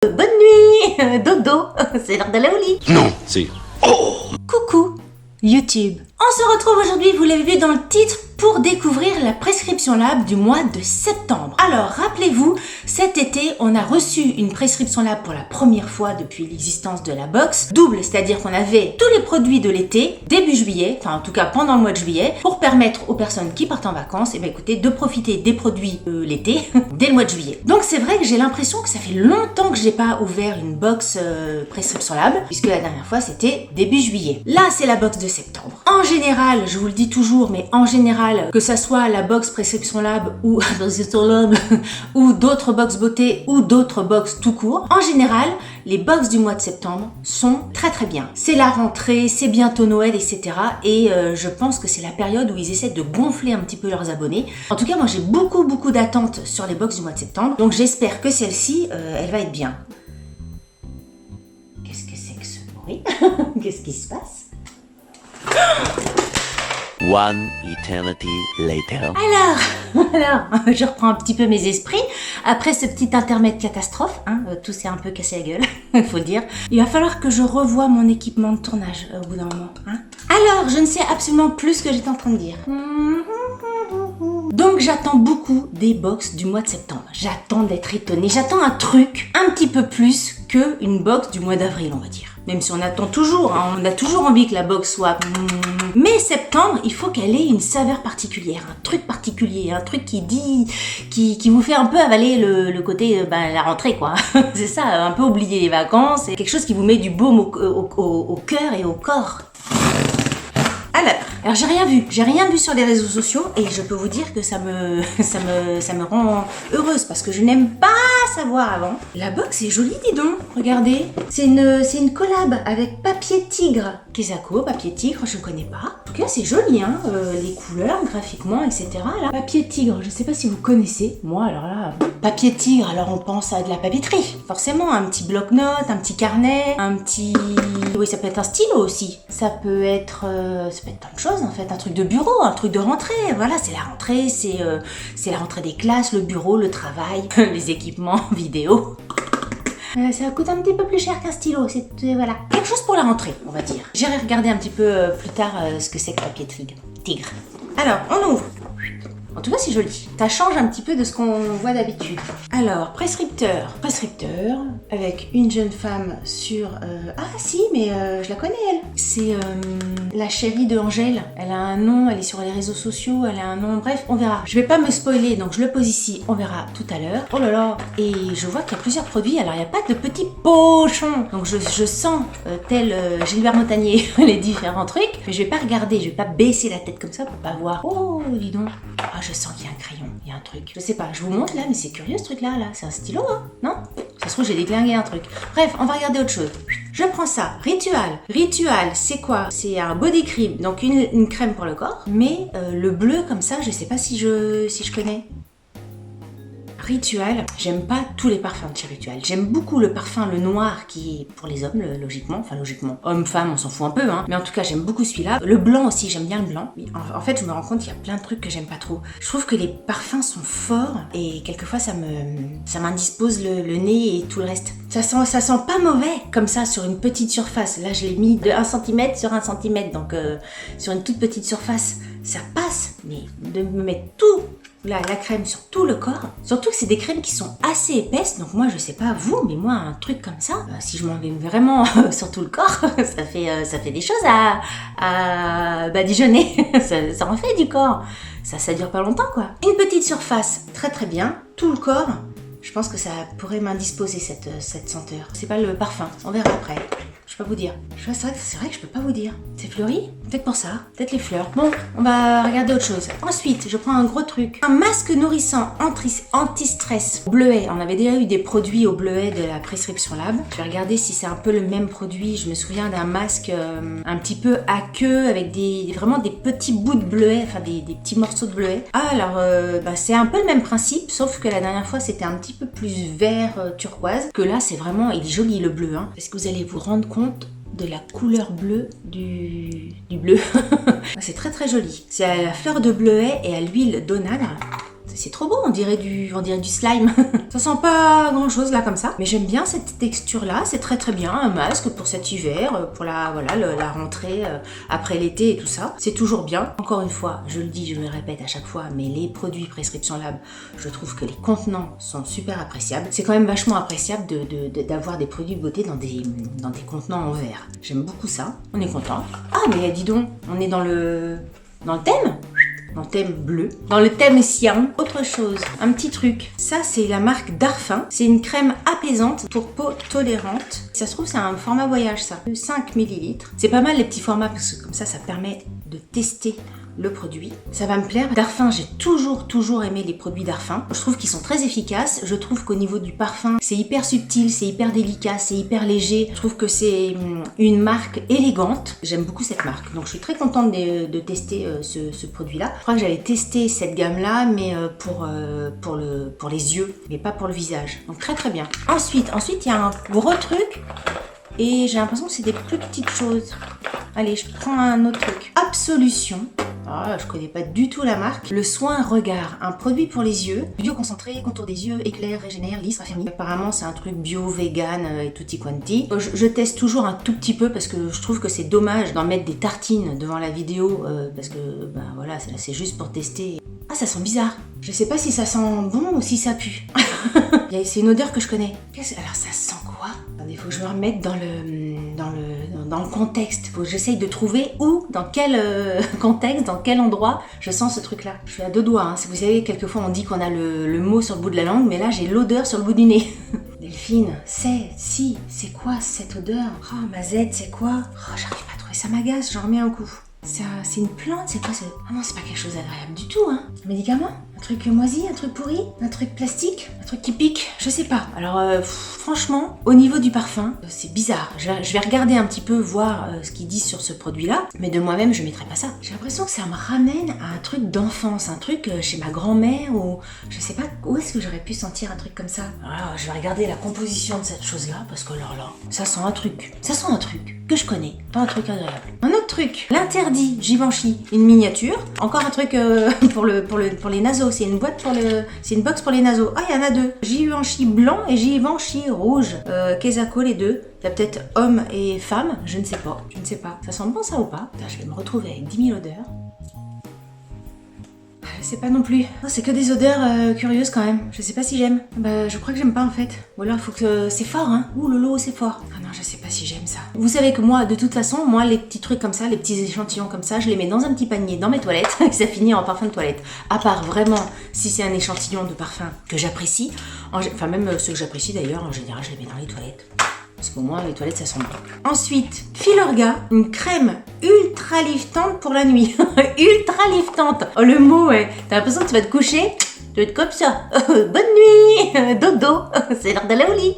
Bonne nuit, dodo, c'est l'heure d'aller au lit. Non, c'est... Oh! Coucou, YouTube. On se retrouve aujourd'hui, vous l'avez vu dans le titre, pour découvrir la prescription lab du mois de septembre. Alors, rappelez-vous, cet été, on a reçu une prescription lab pour la première fois depuis l'existence de la box. Double, c'est-à-dire qu'on avait tous les produits de l'été, début juillet, enfin en tout cas pendant le mois de juillet, pour permettre aux personnes qui partent en vacances, écoutez, de profiter des produits l'été, dès le mois de juillet. Donc c'est vrai que j'ai l'impression que ça fait longtemps que j'ai pas ouvert une box prescription lab, puisque la dernière fois c'était début juillet. Là, c'est la box de septembre. En général, je vous le dis toujours, mais en général, que ça soit la box prescription lab ou ou d'autres box beauté ou d'autres box tout court, en général, les box du mois de septembre sont très très bien. C'est la rentrée, c'est bientôt Noël, etc. Et je pense que c'est la période où ils essaient de gonfler un petit peu leurs abonnés. En tout cas, moi j'ai beaucoup d'attentes sur les box du mois de septembre, donc j'espère que celle-ci, elle va être bien. Qu'est-ce que c'est que ce bruit? Qu'est-ce qui se passe? One eternity later. Alors, je reprends un petit peu mes esprits. Après ce petit intermède catastrophe, tout s'est un peu cassé la gueule, il faut le dire. Il va falloir que je revoie mon équipement de tournage au bout d'un moment. Alors, je ne sais absolument plus ce que j'étais en train de dire. Donc j'attends beaucoup des box du mois de septembre. J'attends d'être étonnée. J'attends un truc un petit peu plus qu'une box du mois d'avril, on va dire. Même si on attend toujours, on a toujours envie que la box soit... Mais septembre, il faut qu'elle ait une saveur particulière, un truc particulier, un truc qui vous fait un peu avaler le côté, la rentrée quoi. C'est ça, un peu oublier les vacances, c'est quelque chose qui vous met du baume au cœur et au corps. Alors j'ai rien vu sur les réseaux sociaux et je peux vous dire que ça me rend heureuse parce que je n'aime pas savoir avant. La box est jolie, dis donc, regardez. C'est une collab avec Papier Tigre. Kesako, Papier Tigre, je connais pas. En tout cas, c'est joli, les couleurs, graphiquement, etc. Là. Papier Tigre, je sais pas si vous connaissez. Moi, alors là, Papier Tigre, alors on pense à de la papeterie. Forcément, un petit bloc-notes, un petit carnet, un petit... Oui, ça peut être un stylo aussi. Ça peut être plein de choses en fait. Un truc de bureau, un truc de rentrée. Voilà, c'est la rentrée, c'est la rentrée des classes, le bureau, le travail, les équipements vidéo. Ça coûte un petit peu plus cher qu'un stylo, c'est voilà. Quelque chose pour la rentrée, on va dire. J'irai regarder un petit peu plus tard ce que c'est que Papier Tigre. Alors, on ouvre. En tout cas, c'est joli. Ça change un petit peu de ce qu'on voit d'habitude. Alors, prescripteur, avec une jeune femme sur... Ah si, mais je la connais, elle. C'est la chérie de Angèle. Elle a un nom, elle est sur les réseaux sociaux, elle a un nom... Bref, on verra. Je vais pas me spoiler, donc je le pose ici. On verra tout à l'heure. Oh là là. Et je vois qu'il y a plusieurs produits. Alors, il n'y a pas de petits pochons. Donc, je sens, tel Gilbert Montagnier, les différents trucs. Mais je vais pas regarder, je vais pas baisser la tête comme ça pour pas voir. Oh, dis donc. Ah, je sens qu'il y a un crayon, il y a un truc. Je sais pas, je vous montre là, mais c'est curieux ce truc là. C'est un stylo, non? Ça se trouve, j'ai déglingué un truc. Bref, on va regarder autre chose. Je prends ça. Ritual, c'est quoi? C'est un body cream, donc une crème pour le corps. Mais le bleu comme ça, je sais pas si je connais. Ritual, j'aime pas tous les parfums de chez Ritual. J'aime beaucoup le parfum, le noir, qui est pour les hommes, logiquement. Homme-femme, on s'en fout un peu, Mais en tout cas, j'aime beaucoup celui-là. Le blanc aussi, j'aime bien le blanc. Mais en fait, je me rends compte qu'il y a plein de trucs que j'aime pas trop. Je trouve que les parfums sont forts et quelquefois, ça m'indispose le nez et tout le reste. Ça sent pas mauvais, comme ça, sur une petite surface. Là, je l'ai mis de 1 cm sur 1 cm, donc sur une toute petite surface, ça passe. Mais de me mettre tout... la crème sur tout le corps, surtout que c'est des crèmes qui sont assez épaisses, donc moi je sais pas vous, mais moi un truc comme ça, si je m'en vais vraiment sur tout le corps, ça fait des choses à badigeonner, ça en fait du corps, ça dure pas longtemps quoi. Une petite surface, très bien, tout le corps, je pense que ça pourrait m'indisposer cette senteur. C'est pas le parfum, on verra après. Je peux pas vous dire. C'est vrai que je peux pas vous dire. C'est fleuri? Peut-être pour ça. Peut-être les fleurs. Bon, on va regarder autre chose. Ensuite, je prends un gros truc. Un masque nourrissant anti-stress bleuet. On avait déjà eu des produits au bleuet de la prescription lab. Je vais regarder si c'est un peu le même produit. Je me souviens d'un masque un petit peu aqueux avec vraiment des petits bouts de bleuet, enfin des petits morceaux de bleuet. Alors, c'est un peu le même principe, sauf que la dernière fois, c'était un petit peu plus vert turquoise. Que là, c'est vraiment, il est joli le bleu. Est-ce que vous allez vous rendre compte de la couleur bleue du bleu? C'est très joli. C'est à la fleur de bleuet et à l'huile d'onagre. C'est trop beau, on dirait du slime. Ça sent pas grand chose là comme ça, mais j'aime bien cette texture là, c'est très très bien, un masque pour cet hiver, pour la rentrée après l'été et tout ça, c'est toujours bien. Encore une fois, je le dis, je me répète à chaque fois, mais les produits Prescription Lab, je trouve que les contenants sont super appréciables. C'est quand même vachement appréciable d'avoir des produits de beauté dans des contenants en verre. J'aime beaucoup ça, on est content. Ah mais dis donc, on est dans le thème. Dans le thème bleu. Dans le thème cyan, autre chose, un petit truc. Ça, c'est la marque Darphin. C'est une crème apaisante pour peau tolérante. Ça se trouve, c'est un format voyage, ça. 5 ml. C'est pas mal les petits formats, parce que comme ça permet de tester le produit. Ça va me plaire. Darphin, j'ai toujours aimé les produits Darphin. Je trouve qu'ils sont très efficaces. Je trouve qu'au niveau du parfum, c'est hyper subtil, c'est hyper délicat, c'est hyper léger. Je trouve que c'est une marque élégante. J'aime beaucoup cette marque. Donc je suis très contente de tester ce produit-là. Je crois que j'avais testé cette gamme-là, mais pour les yeux, mais pas pour le visage. Donc très très bien. Ensuite, il y a un gros truc. Et j'ai l'impression que c'est des plus petites choses. Allez, je prends un autre truc. Absolution. Ah, je connais pas du tout la marque. Le soin regard, un produit pour les yeux. Bio concentré, contour des yeux, éclair, régénère, lisse, raffermi. Apparemment, c'est un truc bio, vegan et tutti quanti. Je teste toujours un tout petit peu parce que je trouve que c'est dommage d'en mettre des tartines devant la vidéo parce que, ben voilà, c'est juste pour tester. Ah, ça sent bizarre. Je sais pas si ça sent bon ou si ça pue. C'est une odeur que je connais. Alors, ça sent quoi? Il faut que je me remette dans le contexte. Faut que j'essaye de trouver où, dans quel contexte, dans quel endroit je sens ce truc-là. Je suis à deux doigts. Hein. Vous savez, quelquefois on dit qu'on a le mot sur le bout de la langue, mais là j'ai l'odeur sur le bout du nez. Delphine, c'est quoi cette odeur? Oh, ma Z, c'est quoi? Oh, j'arrive pas à trouver, ça m'agace, j'en remets un coup. C'est une plante, c'est quoi? Ah non, c'est pas quelque chose d'agréable du tout, hein. Un médicament? Un truc moisi? Un truc pourri? Un truc plastique? Un truc qui pique? Je sais pas. Alors, franchement, au niveau du parfum, c'est bizarre. Je vais regarder un petit peu, voir ce qu'ils disent sur ce produit-là, mais de moi-même, je mettrai pas ça. J'ai l'impression que ça me ramène à un truc d'enfance, un truc chez ma grand-mère, ou je sais pas où est-ce que j'aurais pu sentir un truc comme ça. Alors, je vais regarder la composition de cette chose-là, parce que là, ça sent un truc. Ça sent un truc que je connais, pas un truc agréable. Un autre truc, l'interdit Givenchy, une miniature. Encore un truc pour les naseaux. C'est une box pour les naseaux. Ah, il y en a deux. Givenchy blanc et Givenchy rouge. Kesako les deux. Il y a peut-être homme et femme, je ne sais pas. Ça sent bon ça ou pas? Putain, je vais me retrouver avec 10 000 odeurs. Je sais pas non plus. Non, c'est que des odeurs curieuses quand même. Je sais pas si j'aime. Bah, je crois que j'aime pas en fait. Ou alors il faut que c'est fort, hein. Ouh lolo, c'est fort. Ah non, je sais pas si j'aime ça. Vous savez que moi, de toute façon, les petits trucs comme ça, les petits échantillons comme ça, je les mets dans un petit panier dans mes toilettes et ça finit en parfum de toilette. À part vraiment, si c'est un échantillon de parfum que j'apprécie, enfin même ceux que j'apprécie d'ailleurs, en général, je les mets dans les toilettes. Parce qu'au moins, les toilettes, ça sent bon. Ensuite, Filorga, une crème ultra liftante pour la nuit. Ultra liftante. Oh, le mot, ouais. T'as l'impression que tu vas te coucher, tu vas être comme ça. Bonne nuit, dodo. C'est l'heure d'aller au lit.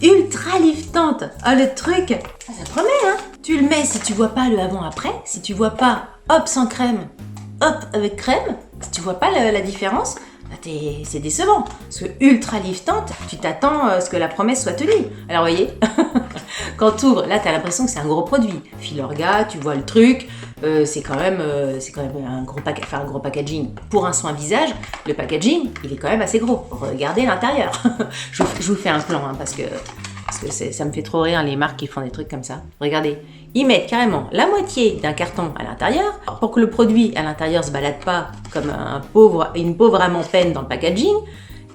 Ultra liftante. Ah, le truc. Ah, ça promet, hein. Tu le mets si tu vois pas le avant-après. Si tu vois pas, hop, sans crème, hop, avec crème. Si tu vois pas la différence, c'est décevant. Parce que ultra liftante, tu t'attends à ce que la promesse soit tenue. Alors voyez, quand tu ouvres, là tu as l'impression que c'est un gros produit. Filorga, tu vois le truc, c'est quand même un gros packaging. Pour un soin visage, le packaging, il est quand même assez gros. Regardez l'intérieur. je vous fais un plan, hein, parce que ça me fait trop rire les marques qui font des trucs comme ça. Regardez, ils mettent carrément la moitié d'un carton à l'intérieur pour que le produit à l'intérieur se balade pas comme une pauvre âme en peine dans le packaging.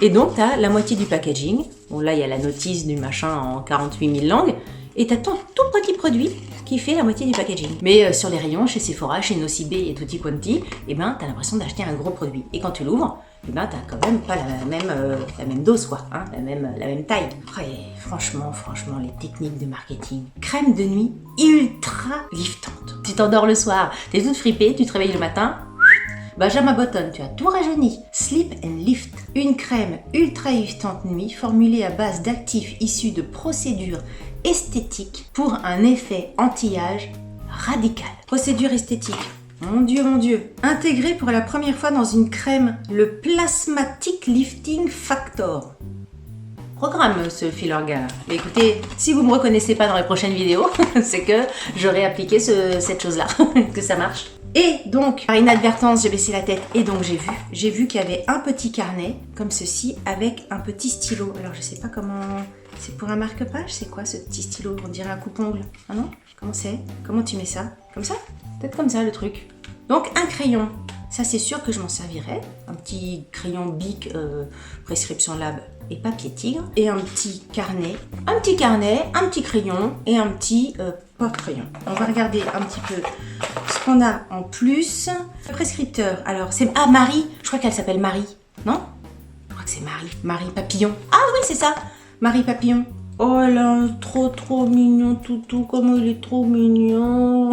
Et donc, tu as la moitié du packaging. Bon, là, il y a la notice du machin en 48 000 langues. Et tu as ton tout petit produit qui fait la moitié du packaging. Mais sur les rayons, chez Sephora, chez Nocibé et Tutti Quanti, tu as l'impression d'acheter un gros produit. Et quand tu l'ouvres, tu n'as quand même pas la même dose, quoi, hein, la même taille. Après, franchement, les techniques de marketing. Crème de nuit ultra liftante. Tu t'endors le soir, tu es toute fripée, tu te réveilles le matin, Benjamin Button, tu as tout rajeuni. Sleep and Lift, une crème ultra liftante nuit formulée à base d'actifs issus de procédures esthétiques pour un effet anti-âge radical. Procédure esthétique. Mon Dieu. Intégré pour la première fois dans une crème, le Plasmatic Lifting Factor. Programme ce Filorga. Mais écoutez, si vous ne me reconnaissez pas dans les prochaines vidéos, c'est que j'aurais appliqué cette chose-là, que ça marche. Et donc, par inadvertance, j'ai baissé la tête et donc j'ai vu qu'il y avait un petit carnet, comme ceci, avec un petit stylo. Alors, je sais pas comment... C'est pour un marque-page? C'est quoi ce petit stylo? On dirait un coupe-ongle. Ah non? Comment c'est? Comment tu mets ça? Comme ça? Peut-être comme ça, le truc. Donc, un crayon. Ça, c'est sûr que je m'en servirai. Un petit crayon Bic Prescription Lab et papier tigre. Et un petit carnet. Un petit crayon et un petit porte-crayon. On va regarder un petit peu ce qu'on a en plus. Le prescripteur. Alors, c'est... Ah, Marie. Je crois qu'elle s'appelle Marie. Non? Je crois que c'est Marie. Marie Papillon. Ah oui, c'est ça. Marie Papillon. Oh là, trop mignon, toutou. Comment il est trop mignon.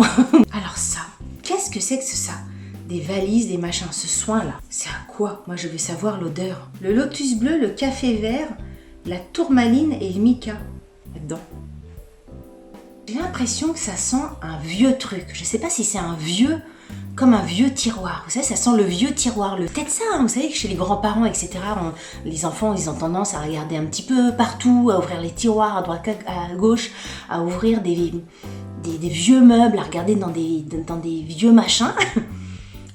Alors ça, qu'est-ce que c'est que ça? Des valises, des machins, ce soin-là. C'est à quoi? Moi, je veux savoir l'odeur. Le lotus bleu, le café vert, la tourmaline et le mica. Là-dedans. J'ai l'impression que ça sent un vieux truc. Je sais pas si c'est un vieux, comme un vieux tiroir. Vous savez, ça sent le vieux tiroir. Peut-être ça, hein, vous savez que chez les grands-parents, etc., les enfants, ils ont tendance à regarder un petit peu partout, à ouvrir les tiroirs à droite, à gauche, à ouvrir des vieux meubles, à regarder dans des vieux machins.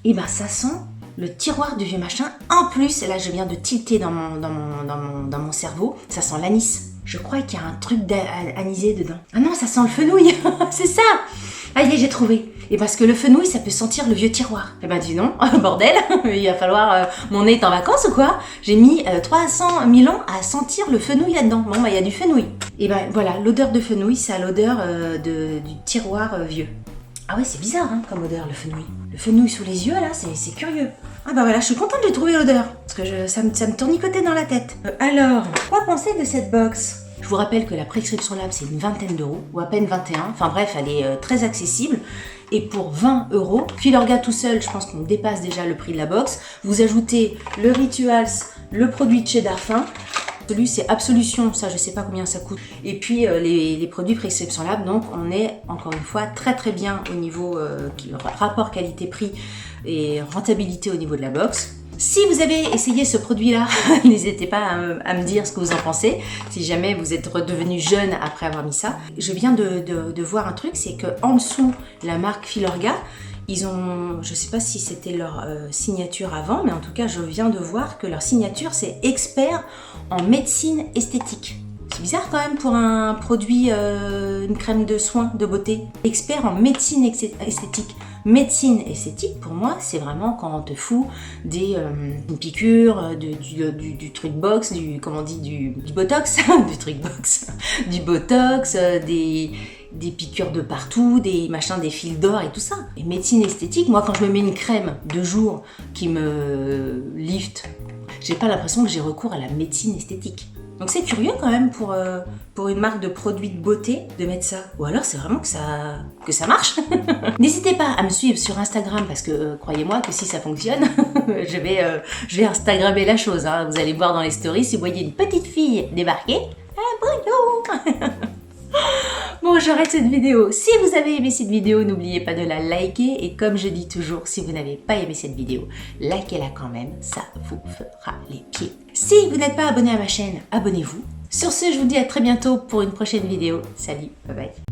Et ben ça sent le tiroir du vieux machin. En plus, là je viens de tilter dans mon cerveau, ça sent l'anis. Je crois qu'il y a un truc d'anisé dedans. Ah non, ça sent le fenouil. C'est ça. Ah j'ai trouvé. Et parce que le fenouil, ça peut sentir le vieux tiroir. Eh ben dis non, bordel, il va falloir... mon nez est en vacances ou quoi? J'ai mis 300 000 ans à sentir le fenouil là-dedans. Bon, bah il y a du fenouil. Et ben voilà, l'odeur de fenouil, c'est l'odeur du tiroir vieux. Ah ouais, c'est bizarre hein, comme odeur, le fenouil. Le fenouil sous les yeux, là, c'est curieux. Ah bah voilà, je suis contente de trouver l'odeur. Parce que ça me tournicotait dans la tête. Alors, quoi penser de cette box? Je vous rappelle que la Prescription Lab, c'est une vingtaine d'euros, ou à peine 21. Enfin bref, elle est très accessible. Et pour 20 euros, Filorga tout seul, je pense qu'on dépasse déjà le prix de la box. Vous ajoutez le Rituals, le produit de chez Darphin. Celui c'est Absolution, ça je sais pas combien ça coûte. Et puis les produits Prescription Lab, donc on est encore une fois très bien au niveau rapport qualité-prix et rentabilité au niveau de la box. Si vous avez essayé ce produit-là, n'hésitez pas à me dire ce que vous en pensez. Si jamais vous êtes redevenu jeune après avoir mis ça. Je viens de voir un truc, c'est qu'en dessous, la marque Filorga, ils ont, je sais pas si c'était leur signature avant, mais en tout cas, je viens de voir que leur signature, c'est expert en médecine esthétique. C'est bizarre quand même pour un produit, une crème de soins de beauté. Expert en médecine esthétique. Médecine esthétique, pour moi, c'est vraiment quand on te fout une piqûre, du truc box, du botox, du truc box, du botox, des piqûres de partout, des machins, des fils d'or et tout ça. Et médecine esthétique, moi quand je me mets une crème de jour qui me lift, j'ai pas l'impression que j'ai recours à la médecine esthétique. Donc c'est curieux quand même pour une marque de produits de beauté de mettre ça. Ou alors c'est vraiment que ça marche. N'hésitez pas à me suivre sur Instagram parce que croyez-moi que si ça fonctionne, je vais Instagrammer la chose. Hein. Vous allez voir dans les stories si vous voyez une petite fille débarquer. Ah, bonjour. Bon, j'arrête cette vidéo. Si vous avez aimé cette vidéo, n'oubliez pas de la liker. Et comme je dis toujours, si vous n'avez pas aimé cette vidéo, likez-la quand même. Ça vous fera les pieds. Si vous n'êtes pas abonné à ma chaîne, abonnez-vous. Sur ce, je vous dis à très bientôt pour une prochaine vidéo. Salut, bye bye.